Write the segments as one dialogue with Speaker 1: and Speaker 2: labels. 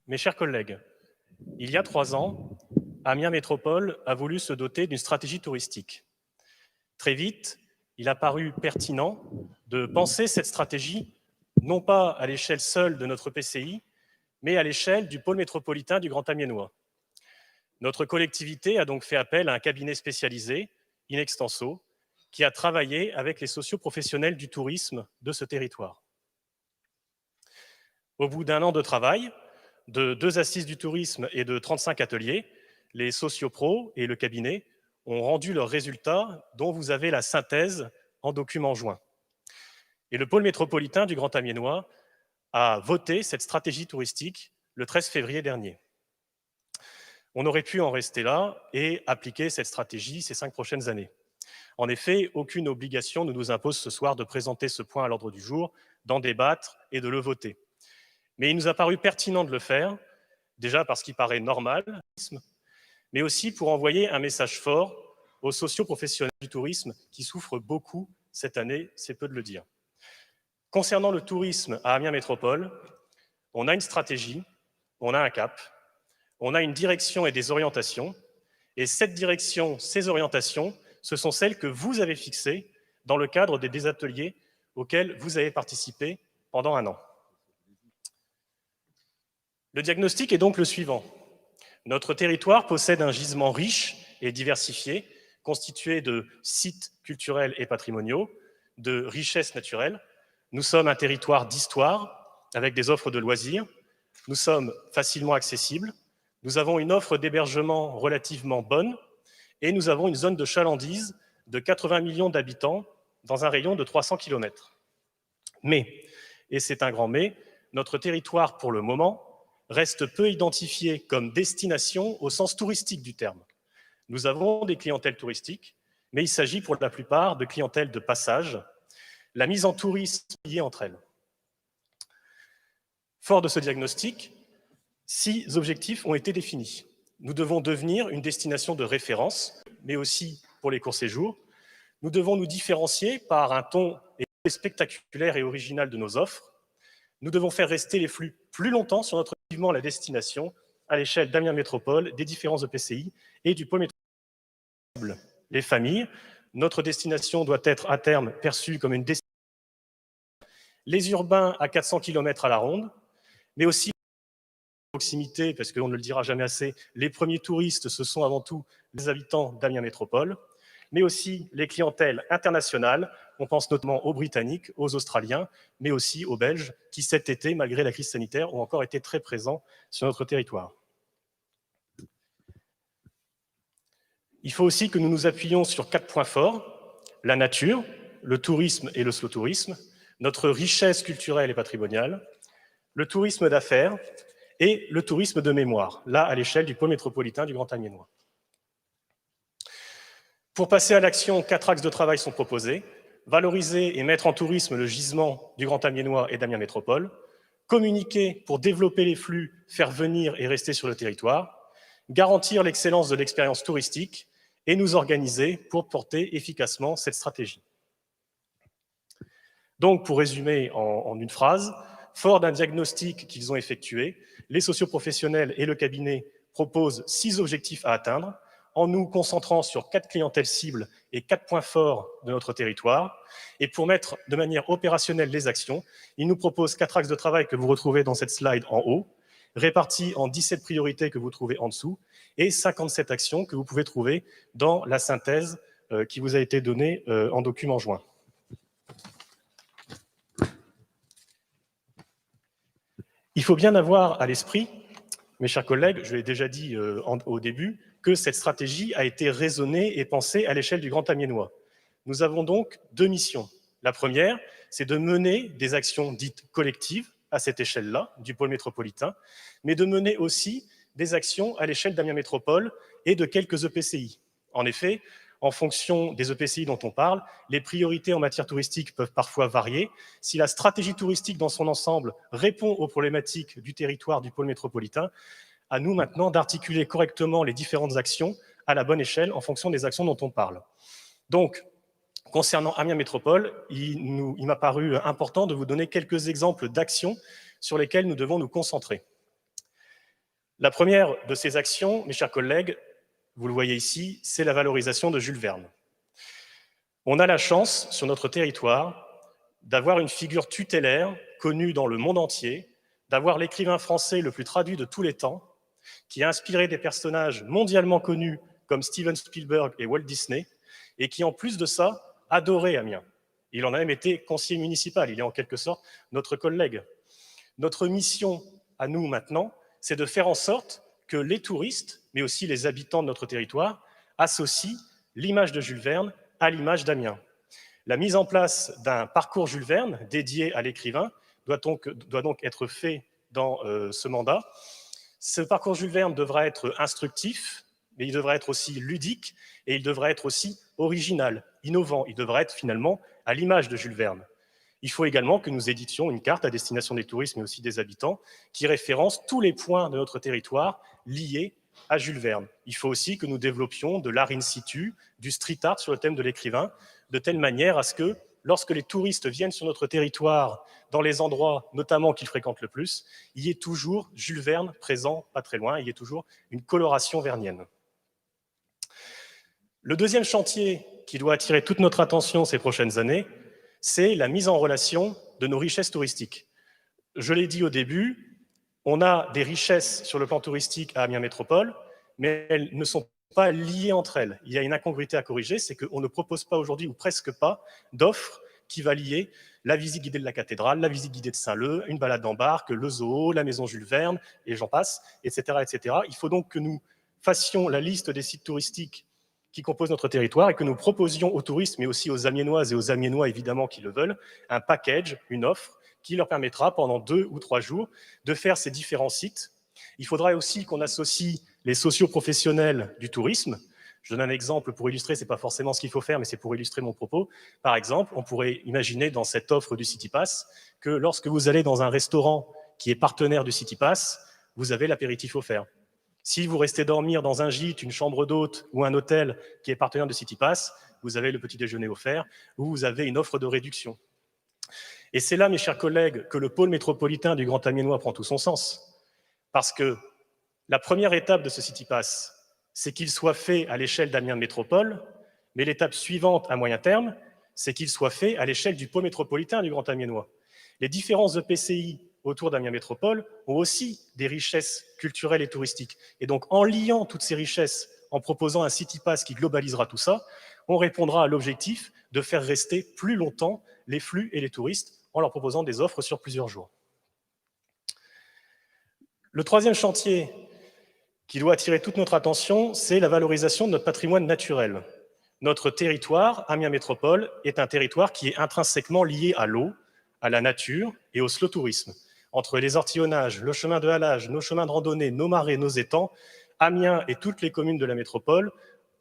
Speaker 1: Mes chers collègues, il y a 3 ans, Amiens Métropole a voulu se doter d'une stratégie touristique. Très vite, il a paru pertinent de penser cette stratégie non pas à l'échelle seule de notre PCI, mais à l'échelle du pôle métropolitain du Grand Amiénois. Notre collectivité a donc fait appel à un cabinet spécialisé, in extenso, qui a travaillé avec les socioprofessionnels du tourisme de ce territoire. Au bout d'1 an de travail, de 2 assises du tourisme et de 35 ateliers, les sociopros et le cabinet ont rendu leurs résultats dont vous avez la synthèse en document joint. Et le pôle métropolitain du Grand Amiénois a voté cette stratégie touristique le 13 février dernier. On aurait pu en rester là et appliquer cette stratégie ces 5 prochaines années. En effet, aucune obligation ne nous impose ce soir de présenter ce point à l'ordre du jour, d'en débattre et de le voter. Mais il nous a paru pertinent de le faire, déjà parce qu'il paraît normal, mais aussi pour envoyer un message fort aux socioprofessionnels du tourisme qui souffrent beaucoup cette année, c'est peu de le dire. Concernant le tourisme à Amiens Métropole, on a une stratégie, on a un cap, on a une direction et des orientations, et cette direction, ces orientations, ce sont celles que vous avez fixées dans le cadre des ateliers auxquels vous avez participé pendant 1 an. Le diagnostic est donc le suivant. Notre territoire possède un gisement riche et diversifié, constitué de sites culturels et patrimoniaux, de richesses naturelles. Nous sommes un territoire d'histoire, avec des offres de loisirs. Nous sommes facilement accessibles. Nous avons une offre d'hébergement relativement bonne et nous avons une zone de chalandise de 80 millions d'habitants dans un rayon de 300 km. Mais, et c'est un grand mais, notre territoire, pour le moment, reste peu identifié comme destination au sens touristique du terme. Nous avons des clientèles touristiques, mais il s'agit pour la plupart de clientèles de passage. La mise en tourisme est liée entre elles. Fort de ce diagnostic, 6 objectifs ont été définis. Nous devons devenir une destination de référence, mais aussi pour les courts séjours. Nous devons nous différencier par un ton spectaculaire et original de nos offres. Nous devons faire rester les flux plus longtemps sur notre la destination à l'échelle d'Amiens Métropole, des différents EPCI et du pôle métropolitain. Les familles, notre destination doit être à terme perçue comme une destination. Les urbains à 400 km à la ronde, mais aussi proximité, parce qu'on ne le dira jamais assez, les premiers touristes, ce sont avant tout les habitants d'Amiens Métropole, mais aussi les clientèles internationales. On pense notamment aux Britanniques, aux Australiens, mais aussi aux Belges, qui cet été, malgré la crise sanitaire, ont encore été très présents sur notre territoire. Il faut aussi que nous nous appuyions sur 4 points forts, la nature, le tourisme et le slow tourisme, notre richesse culturelle et patrimoniale, le tourisme d'affaires et le tourisme de mémoire, là à l'échelle du pôle métropolitain du Grand Amiénois. Pour passer à l'action, 4 axes de travail sont proposés. Valoriser et mettre en tourisme le gisement du Grand Amiénois et d'Amiens Métropole. Communiquer pour développer les flux, faire venir et rester sur le territoire. Garantir l'excellence de l'expérience touristique et nous organiser pour porter efficacement cette stratégie. Donc, pour résumer en une phrase, fort d'un diagnostic qu'ils ont effectué, les socioprofessionnels et le cabinet proposent 6 objectifs à atteindre, en nous concentrant sur 4 clientèles cibles et 4 points forts de notre territoire. Et pour mettre de manière opérationnelle les actions, ils nous proposent 4 axes de travail que vous retrouvez dans cette slide en haut, répartis en 17 priorités que vous trouvez en dessous, et 57 actions que vous pouvez trouver dans la synthèse qui vous a été donnée en document joint. Il faut bien avoir à l'esprit, mes chers collègues, je l'ai déjà dit au début, que cette stratégie a été raisonnée et pensée à l'échelle du Grand Amiénois. Nous avons donc 2 missions. La première, c'est de mener des actions dites collectives à cette échelle-là, du pôle métropolitain, mais de mener aussi des actions à l'échelle d'Amiens Métropole et de quelques EPCI. En effet, en fonction des EPCI dont on parle, les priorités en matière touristique peuvent parfois varier. Si la stratégie touristique dans son ensemble répond aux problématiques du territoire du pôle métropolitain, à nous maintenant d'articuler correctement les différentes actions à la bonne échelle en fonction des actions dont on parle. Donc, concernant Amiens Métropole, il m'a paru important de vous donner quelques exemples d'actions sur lesquelles nous devons nous concentrer. La première de ces actions, mes chers collègues, vous le voyez ici, c'est la valorisation de Jules Verne. On a la chance, sur notre territoire, d'avoir une figure tutélaire connue dans le monde entier, d'avoir l'écrivain français le plus traduit de tous les temps, qui a inspiré des personnages mondialement connus comme Steven Spielberg et Walt Disney, et qui, en plus de ça, adorait Amiens. Il en a même été conseiller municipal, il est en quelque sorte notre collègue. Notre mission à nous maintenant, c'est de faire en sorte que les touristes, mais aussi les habitants de notre territoire, associent l'image de Jules Verne à l'image d'Amiens. La mise en place d'un parcours Jules Verne dédié à l'écrivain doit donc être fait dans ce mandat. Ce parcours Jules Verne devra être instructif, mais il devra être aussi ludique et il devra être aussi original, innovant. Il devra être finalement à l'image de Jules Verne. Il faut également que nous éditions une carte à destination des touristes, mais aussi des habitants, qui référence tous les points de notre territoire liés à Jules Verne. Il faut aussi que nous développions de l'art in situ, du street art sur le thème de l'écrivain, de telle manière à ce que, lorsque les touristes viennent sur notre territoire, dans les endroits notamment qu'ils fréquentent le plus, il y ait toujours Jules Verne présent, pas très loin, il y ait toujours une coloration vernienne. Le deuxième chantier qui doit attirer toute notre attention ces prochaines années, c'est la mise en relation de nos richesses touristiques. Je l'ai dit au début, on a des richesses sur le plan touristique à Amiens Métropole, mais elles ne sont pas liées entre elles. Il y a une incongruité à corriger, c'est qu'on ne propose pas aujourd'hui, ou presque pas, d'offres qui va lier la visite guidée de la cathédrale, la visite guidée de Saint-Leu, une balade en barque, le zoo, la maison Jules Verne, et j'en passe, etc., etc. Il faut donc que nous fassions la liste des sites touristiques qui composent notre territoire et que nous proposions aux touristes, mais aussi aux Amiénoises et aux Amiénois évidemment qui le veulent, un package, une offre qui leur permettra pendant 2 ou 3 jours de faire ces différents sites. Il faudra aussi qu'on associe les socio-professionnels du tourisme. Je donne un exemple pour illustrer, ce n'est pas forcément ce qu'il faut faire, mais c'est pour illustrer mon propos. Par exemple, on pourrait imaginer dans cette offre du CityPass que lorsque vous allez dans un restaurant qui est partenaire du CityPass, vous avez l'apéritif offert. Si vous restez dormir dans un gîte, une chambre d'hôte ou un hôtel qui est partenaire de CityPass, vous avez le petit déjeuner offert ou vous avez une offre de réduction. Et c'est là, mes chers collègues, que le pôle métropolitain du Grand Amiénois prend tout son sens. Parce que la première étape de ce CityPass, c'est qu'il soit fait à l'échelle d'Amiens Métropole, mais l'étape suivante à moyen terme, c'est qu'il soit fait à l'échelle du pôle métropolitain du Grand Amiénois. Les différents EPCI autour d'Amiens Métropole ont aussi des richesses culturelles et touristiques. Et donc, en liant toutes ces richesses, en proposant un CityPass qui globalisera tout ça, on répondra à l'objectif de faire rester plus longtemps les flux et les touristes en leur proposant des offres sur plusieurs jours. Le troisième chantier qui doit attirer toute notre attention, c'est la valorisation de notre patrimoine naturel. Notre territoire, Amiens Métropole, est un territoire qui est intrinsèquement lié à l'eau, à la nature et au slow tourisme. Entre les ortillonnages, le chemin de halage, nos chemins de randonnée, nos marais, nos étangs, Amiens et toutes les communes de la métropole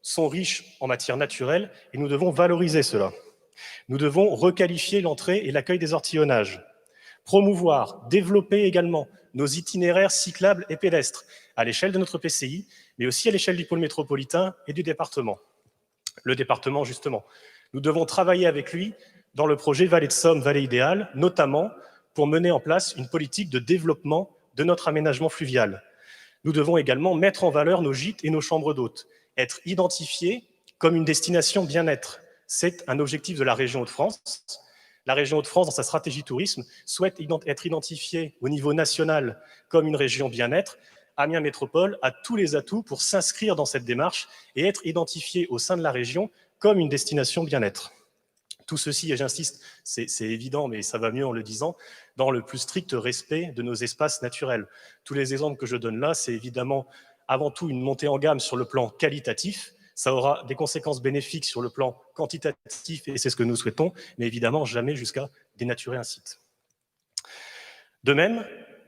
Speaker 1: sont riches en matière naturelle et nous devons valoriser cela. Nous devons requalifier l'entrée et l'accueil des ortillonnages, promouvoir, développer également nos itinéraires cyclables et pédestres à l'échelle de notre PCI, mais aussi à l'échelle du pôle métropolitain et du département. Le département, justement. Nous devons travailler avec lui dans le projet Vallée de Somme, Vallée idéale, notamment pour mener en place une politique de développement de notre aménagement fluvial. Nous devons également mettre en valeur nos gîtes et nos chambres d'hôtes, être identifiés comme une destination bien-être. C'est un objectif de la région Hauts-de-France. La région Hauts-de-France, dans sa stratégie tourisme, souhaite être identifiée au niveau national comme une région bien-être. Amiens Métropole a tous les atouts pour s'inscrire dans cette démarche et être identifiée au sein de la région comme une destination bien-être. Tout ceci, et j'insiste, c'est évident, mais ça va mieux en le disant, dans le plus strict respect de nos espaces naturels. Tous les exemples que je donne là, c'est évidemment avant tout une montée en gamme sur le plan qualitatif. Ça aura des conséquences bénéfiques sur le plan quantitatif, et c'est ce que nous souhaitons, mais évidemment jamais jusqu'à dénaturer un site. De même,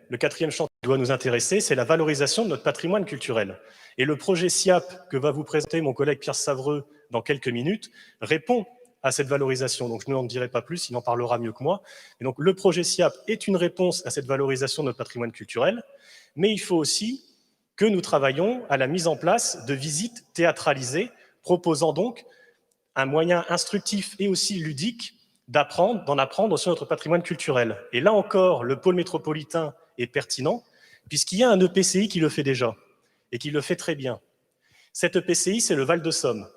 Speaker 1: le quatrième champ qui doit nous intéresser, c'est la valorisation de notre patrimoine culturel. Et le projet SIAP que va vous présenter mon collègue Pierre Savreux dans quelques minutes répond à cette valorisation. Donc je n'en dirai pas plus, il en parlera mieux que moi. Et donc le projet SIAP est une réponse à cette valorisation de notre patrimoine culturel, mais il faut aussi que nous travaillions à la mise en place de visites théâtralisées, proposant donc un moyen instructif et aussi ludique d'en apprendre sur notre patrimoine culturel. Et là encore, le pôle métropolitain est pertinent, puisqu'il y a un EPCI qui le fait déjà, et qui le fait très bien. Cet EPCI, c'est le Val-de-Somme,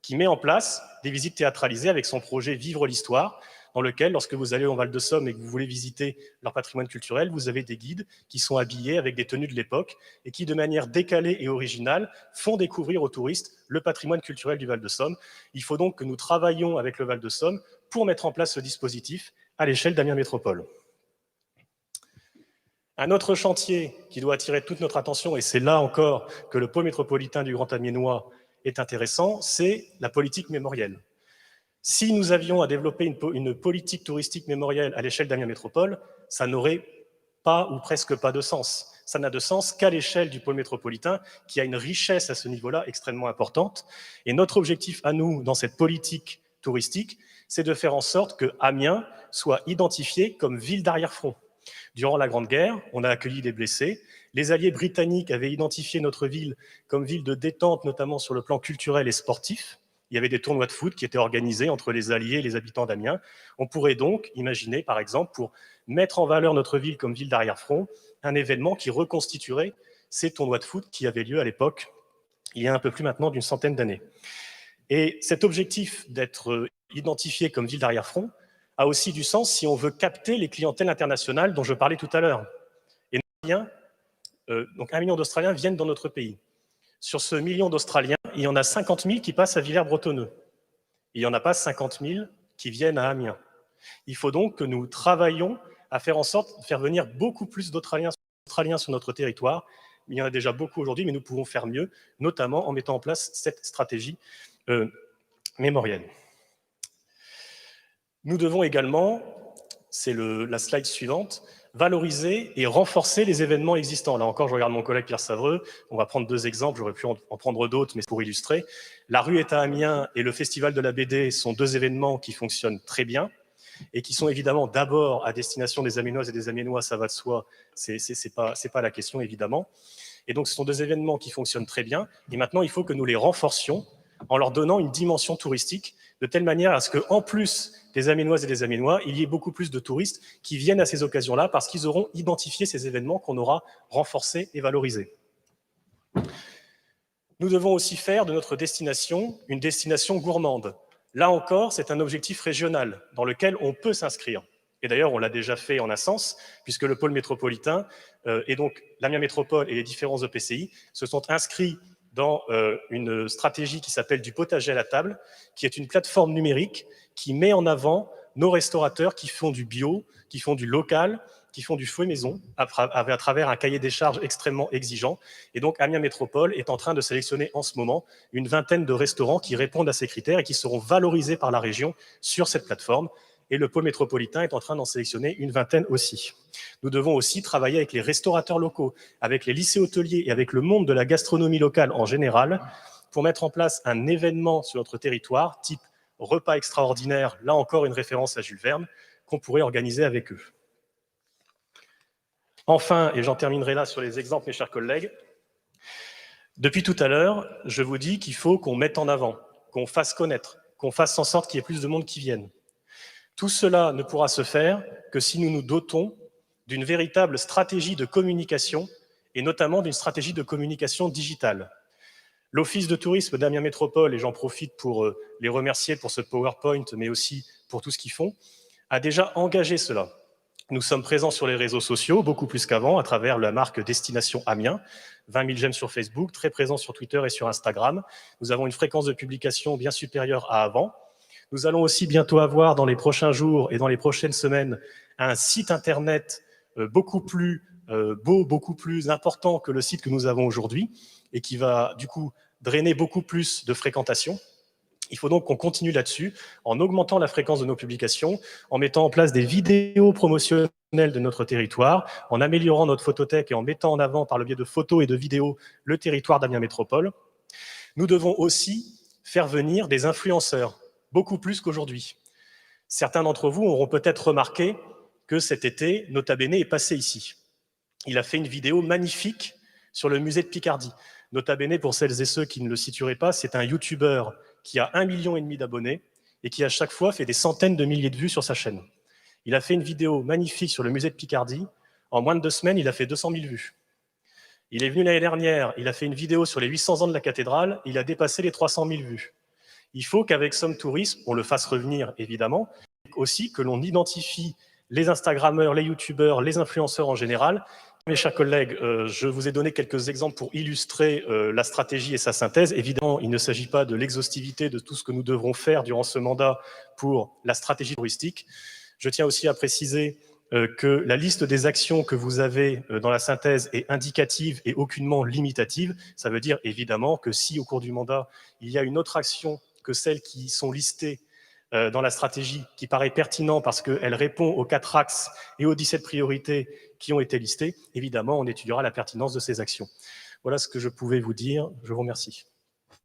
Speaker 1: qui met en place des visites théâtralisées avec son projet Vivre l'Histoire, dans lequel, lorsque vous allez au Val-de-Somme et que vous voulez visiter leur patrimoine culturel, vous avez des guides qui sont habillés avec des tenues de l'époque et qui, de manière décalée et originale, font découvrir aux touristes le patrimoine culturel du Val-de-Somme. Il faut donc que nous travaillions avec le Val-de-Somme pour mettre en place ce dispositif à l'échelle d'Amiens Métropole. Un autre chantier qui doit attirer toute notre attention, et c'est là encore que le pôle métropolitain du Grand Amiénois est intéressant, c'est la politique mémorielle. Si nous avions à développer une politique touristique mémorielle à l'échelle d'Amiens Métropole, ça n'aurait pas ou presque pas de sens. Ça n'a de sens qu'à l'échelle du pôle métropolitain, qui a une richesse à ce niveau-là extrêmement importante. Et notre objectif à nous, dans cette politique touristique, c'est de faire en sorte que Amiens soit identifié comme ville d'arrière-front. Durant la Grande Guerre, on a accueilli des blessés. Les alliés britanniques avaient identifié notre ville comme ville de détente, notamment sur le plan culturel et sportif. Il y avait des tournois de foot qui étaient organisés entre les Alliés et les habitants d'Amiens. On pourrait donc imaginer, par exemple, pour mettre en valeur notre ville comme ville d'arrière-front, un événement qui reconstituerait ces tournois de foot qui avaient lieu à l'époque, il y a un peu plus maintenant d'une centaine d'années. Et cet objectif d'être identifié comme ville d'arrière-front a aussi du sens si on veut capter les clientèles internationales dont je parlais tout à l'heure. Et donc 1 million d'Australiens viennent dans notre pays. Sur ce million d'Australiens, il y en a 50 000 qui passent à Villers-Bretonneux. Il n'y en a pas 50 000 qui viennent à Amiens. Il faut donc que nous travaillions à faire en sorte de faire venir beaucoup plus d'Australiens sur notre territoire. Il y en a déjà beaucoup aujourd'hui, mais nous pouvons faire mieux, notamment en mettant en place cette stratégie mémorielle. Nous devons également, c'est la slide suivante, valoriser et renforcer les événements existants. Là encore, je regarde mon collègue Pierre Savreux, on va prendre 2 exemples, j'aurais pu en prendre d'autres, mais pour illustrer. La rue est à Amiens et le Festival de la BD sont 2 événements qui fonctionnent très bien et qui sont évidemment d'abord à destination des Amiénoises et des Amiénois, ça va de soi, c'est pas la question évidemment. Et donc ce sont 2 événements qui fonctionnent très bien et maintenant il faut que nous les renforcions en leur donnant une dimension touristique de telle manière à ce qu'en plus des Amiénoises et des Amiénois, il y ait beaucoup plus de touristes qui viennent à ces occasions-là parce qu'ils auront identifié ces événements qu'on aura renforcés et valorisés. Nous devons aussi faire de notre destination une destination gourmande. Là encore, c'est un objectif régional dans lequel on peut s'inscrire. Et d'ailleurs, on l'a déjà fait en un sens, puisque le pôle métropolitain et donc l'Amiens Métropole et les différents EPCI se sont inscrits dans une stratégie qui s'appelle du potager à la table, qui est une plateforme numérique qui met en avant nos restaurateurs qui font du bio, qui font du local, qui font du fouet maison, à travers un cahier des charges extrêmement exigeant. Et donc Amiens Métropole est en train de sélectionner en ce moment une vingtaine de restaurants qui répondent à ces critères et qui seront valorisés par la région sur cette plateforme. Et le pôle métropolitain est en train d'en sélectionner une vingtaine aussi. Nous devons aussi travailler avec les restaurateurs locaux, avec les lycées hôteliers et avec le monde de la gastronomie locale en général pour mettre en place un événement sur notre territoire, type repas extraordinaire, là encore une référence à Jules Verne, qu'on pourrait organiser avec eux. Enfin, et j'en terminerai là sur les exemples, mes chers collègues, depuis tout à l'heure, je vous dis qu'il faut qu'on mette en avant, qu'on fasse connaître, qu'on fasse en sorte qu'il y ait plus de monde qui vienne. Tout cela ne pourra se faire que si nous nous dotons d'une véritable stratégie de communication et notamment d'une stratégie de communication digitale. L'Office de tourisme d'Amiens Métropole, et j'en profite pour les remercier pour ce PowerPoint, mais aussi pour tout ce qu'ils font, a déjà engagé cela. Nous sommes présents sur les réseaux sociaux, beaucoup plus qu'avant, à travers la marque Destination Amiens, 20 000 j'aime sur Facebook, très présents sur Twitter et sur Instagram. Nous avons une fréquence de publication bien supérieure à avant. Nous allons aussi bientôt avoir, dans les prochains jours et dans les prochaines semaines, un site internet beaucoup plus beau, beaucoup plus important que le site que nous avons aujourd'hui, et qui va du coup drainer beaucoup plus de fréquentation. Il faut donc qu'on continue là-dessus, en augmentant la fréquence de nos publications, en mettant en place des vidéos promotionnelles de notre territoire, en améliorant notre photothèque et en mettant en avant, par le biais de photos et de vidéos, le territoire d'Amiens Métropole. Nous devons aussi faire venir des influenceurs, beaucoup plus qu'aujourd'hui. Certains d'entre vous auront peut-être remarqué que cet été, Nota Bene est passé ici. Il a fait une vidéo magnifique sur le musée de Picardie. Nota Bene, pour celles et ceux qui ne le situeraient pas, c'est un YouTuber qui a 1,5 million d'abonnés et qui à chaque fois fait des centaines de milliers de vues sur sa chaîne. Il a fait une vidéo magnifique sur le musée de Picardie. En moins de 2 semaines, il a fait 200 000 vues. Il est venu l'année dernière, il a fait une vidéo sur les 800 ans de la cathédrale, il a dépassé les 300 000 vues. Il faut qu'avec Somme Tourisme, on le fasse revenir, évidemment, aussi que l'on identifie les Instagrammeurs, les YouTubeurs, les influenceurs en général. Mes chers collègues, je vous ai donné quelques exemples pour illustrer la stratégie et sa synthèse. Évidemment, il ne s'agit pas de l'exhaustivité de tout ce que nous devrons faire durant ce mandat pour la stratégie touristique. Je tiens aussi à préciser que la liste des actions que vous avez dans la synthèse est indicative et aucunement limitative. Ça veut dire évidemment que si au cours du mandat, il y a une autre action que celles qui sont listées dans la stratégie qui paraît pertinent parce qu'elle répond aux 4 axes et aux 17 priorités qui ont été listées, évidemment, on étudiera la pertinence de ces actions. Voilà ce que je pouvais vous dire. Je vous remercie.